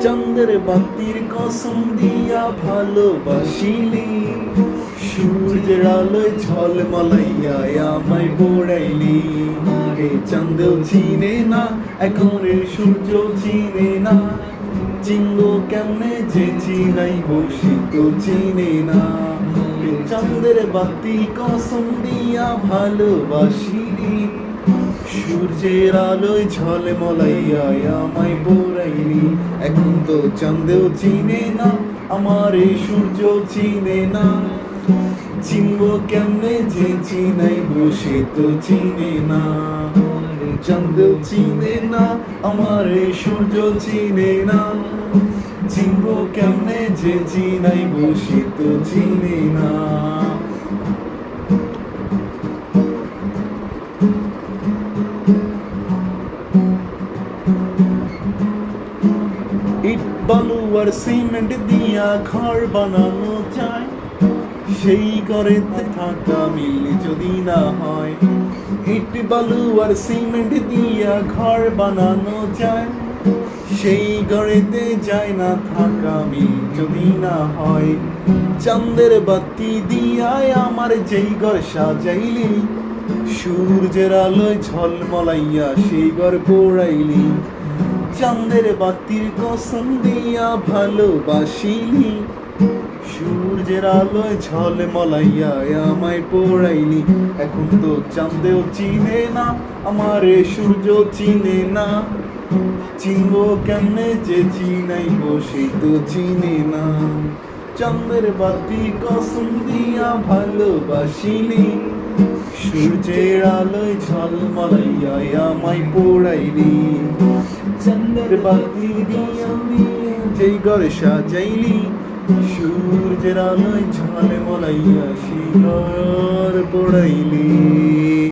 চন্দ্রের বাতির কসম দিয়া ভালোবাসিলি, সূর্যের আলোয় ঝলমলাইয়া আমায় পোড়াইলি। এ চাঁদেও চিনে না, এখন এ সূর্য চিনে না, চিনবো কেমনে যে চিনাইব সে তো চিনে না। এ চাঁদের বাতি কসম দিয়া ভালোবাসিলি, সূর্যের আলোয় ঝলমলাইয়া আমায় পোড়াইলি। এখন তো চাঁদেও চিনে না, আমার এই সূর্য চিনে না, চিনবো কেমনে যে চিনাইব সে তো চিনে না। চাঁদেও চিনে না, আমার এই সূর্য চিনে না, চিনবো কেমনে যে চিনাইব সে তো চিনে না। ইট বালু আর সিমেন্ট দিয়া ঘর বানানো যায়, সেই ঘরেতে থাকা মিল যদি না হয়। ইট বালু আর সিমেন্ট দিয়া ঘর বানানো যায়, সেই ঘরেতে যায় না থাকা মিল যদি না হয়। চাঁদের বাতি দিয়া আমার যেই ঘর সাজাইলি, সূর্যের আলোয় ঝলমলাইয়া সেই ঘর পোড়াইলি। চাঁদের বাতির কসম দিয়া ভালোবাসিলি, সূর্যের আলোয় ঝলমলাইয়া আমায় পোড়াইলি। এখন তো চাঁদেও চিনে না, আমার এ সূর্য চিনে না, চিনবো কেমনে যে চিনাইব সেই তো চিনে না। চাঁদের বাতি কসম দিয়া ভালোবাসিলি, সূর্যের আলোয় ঝলমলাইয়া আমায় পোড়াইলি। চাঁদের বাতি দিয়া যেই ঘরে সাজাইলি, সূর্যের আলোয় ঝলমলাইয়া সেই ঘর পোড়াইলি।